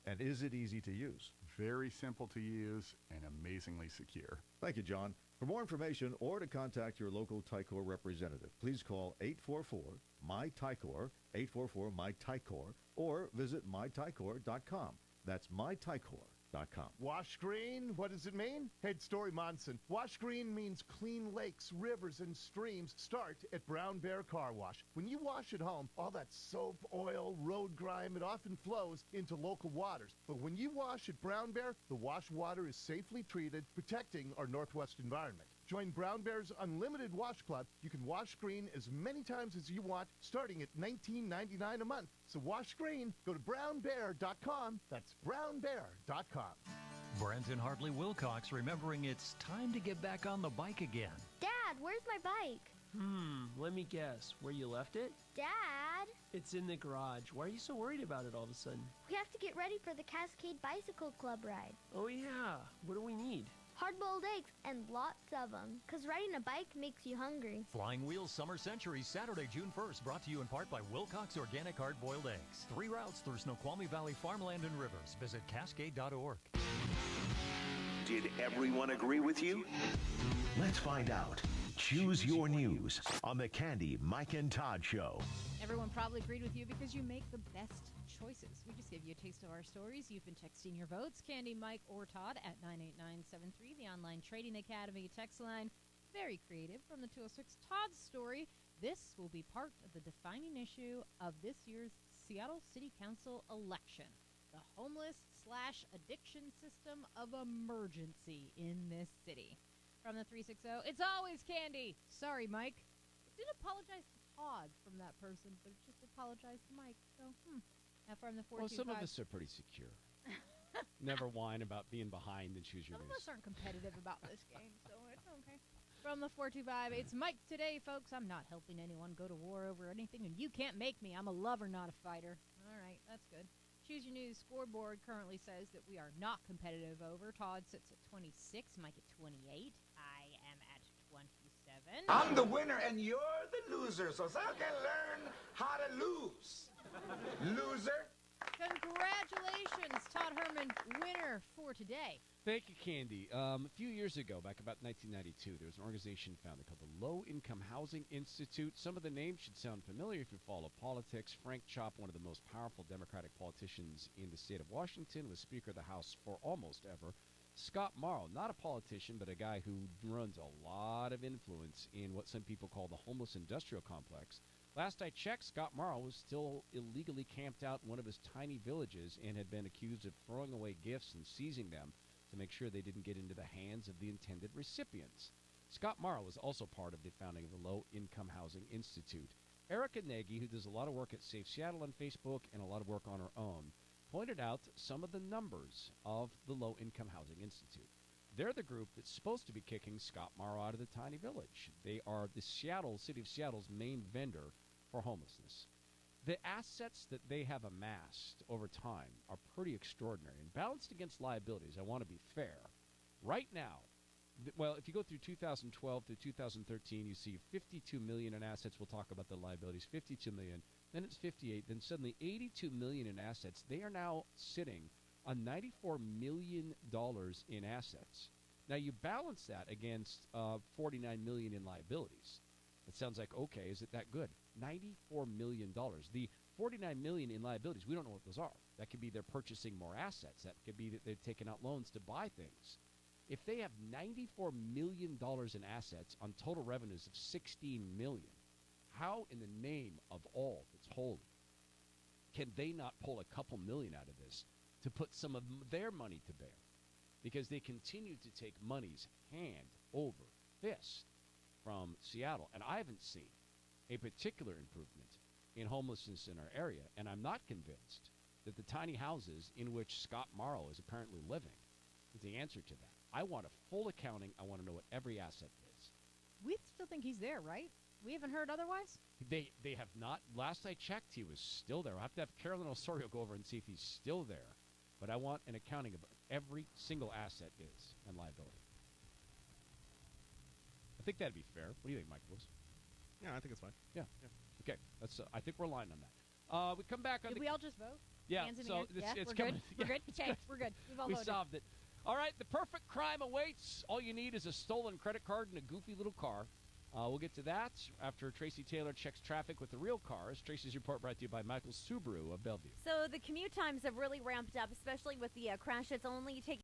And is it easy to use? Very simple to use and amazingly secure. Thank you, John. For more information or to contact your local Ticor representative, please call 844-MY-TICOR, 844-MY-TICOR, or visit myticor.com. That's myticor.com. Wash green, what does it mean? Head Story Monson. Wash green means clean lakes, rivers, and streams start at Brown Bear Car Wash. When you wash at home, all that soap, oil, road grime, it often flows into local waters. But when you wash at Brown Bear, the wash water is safely treated, protecting our Northwest environment. Join Brown Bear's Unlimited Wash Club. You can wash green as many times as you want, starting at $19.99 a month. So wash green. Go to brownbear.com. That's brownbear.com. Brenton Hartley Wilcox remembering it's time to get back on the bike again. Dad, where's my bike? Let me guess. Where you left it? Dad? It's in the garage. Why are you so worried about it all of a sudden? We have to get ready for the Cascade Bicycle Club ride. Oh, yeah. What do we need? Hard-boiled eggs and lots of them, because riding a bike makes you hungry. Flying Wheels Summer Century, Saturday, June 1st, brought to you in part by Wilcox Organic Hard-Boiled Eggs. 3 routes through Snoqualmie Valley farmland and rivers. Visit cascade.org. Did everyone agree with you? Let's find out. Choose your news on the Candy, Mike, and Todd Show. Everyone probably agreed with you because you make the best choices. We just gave you a taste of our stories. You've been texting your votes, Candy, Mike, or Todd, at 98973, the Online Trading Academy text line. Very creative from the 206. Todd's story. This will be part of the defining issue of this year's Seattle City Council election. The homeless/addiction system of emergency in this city. From the 360, it's always Candy. Sorry, Mike. It did apologize to Todd from that person, but it just apologized to Mike. So, Now from the 425. Well, some of us are pretty secure. Never whine about being behind and choose your Some news. of us aren't competitive about this game, so it's okay. From the 425, it's Mike today, folks. I'm not helping anyone go to war over anything, and you can't make me. I'm a lover, not a fighter. All right, that's good. Choose Your News scoreboard currently says that we are not competitive over. Todd sits at 26, Mike at 28. I am at 27. I'm the winner and you're the loser, so I can learn how to lose. Loser. Congratulations, Todd Herman, winner for today. Thank you, Candy. A few years ago, back about 1992, there was an organization founded called the Low Income Housing Institute. Some of the names should sound familiar if you follow politics. Frank Chop, one of the most powerful Democratic politicians in the state of Washington, was Speaker of the House for almost ever. Scott Morrow, not a politician, but a guy who runs a lot of influence in what some people call the homeless industrial complex. Last I checked, Scott Morrow was still illegally camped out in one of his tiny villages and had been accused of throwing away gifts and seizing them to make sure they didn't get into the hands of the intended recipients. Scott Morrow was also part of the founding of the Low Income Housing Institute. Erica Nagy, who does a lot of work at Safe Seattle on Facebook and a lot of work on her own, pointed out some of the numbers of the Low Income Housing Institute. They're the group that's supposed to be kicking Scott Morrow out of the tiny village. They are the city of Seattle's main vendor for homelessness. The assets that they have amassed over time are pretty extraordinary. And balanced against liabilities, I want to be fair. Right now, if you go through 2012 through 2013, you see $52 million in assets. We'll talk about the liabilities. $52 million. Then it's 58. Then suddenly $82 million in assets. They are now sitting on $94 million in assets. Now you balance that against $49 million in liabilities. It sounds like, okay, is it that good? $94 million. The $49 million in liabilities, we don't know what those are. That could be they're purchasing more assets. That could be that they've taken out loans to buy things. If they have $94 million in assets on total revenues of $16 million, how in the name of all that's holy can they not pull a couple million out of this to put some of their money to bear? Because they continue to take monies hand over fist from Seattle. And I haven't seen a particular improvement in homelessness in our area, and I'm not convinced that the tiny houses in which Scott Morrow is apparently living is the answer to that. I want a full accounting. I want to know what every asset is. We still think he's there, right? We haven't heard otherwise? They have not. Last I checked, he was still there. I'll have to have Carolyn Osorio go over and see if he's still there. But I want an accounting of every single asset is and liability. I think that'd be fair. What do you think, Michael? Yeah, I think it's fine. Yeah. Okay. That's. I think we're aligned on that. We come back on. Did we all just vote? Yeah, Hands in the so air. it's we're coming. good. We're good. Okay, we're good. We've all We voted. solved it. All right, the perfect crime awaits. All you need is a stolen credit card and a goofy little car. We'll get to that after Tracy Taylor checks traffic with the real cars. Tracy's report brought to you by Michael Subaru of Bellevue. So the commute times have really ramped up, especially with the crash. It's only taking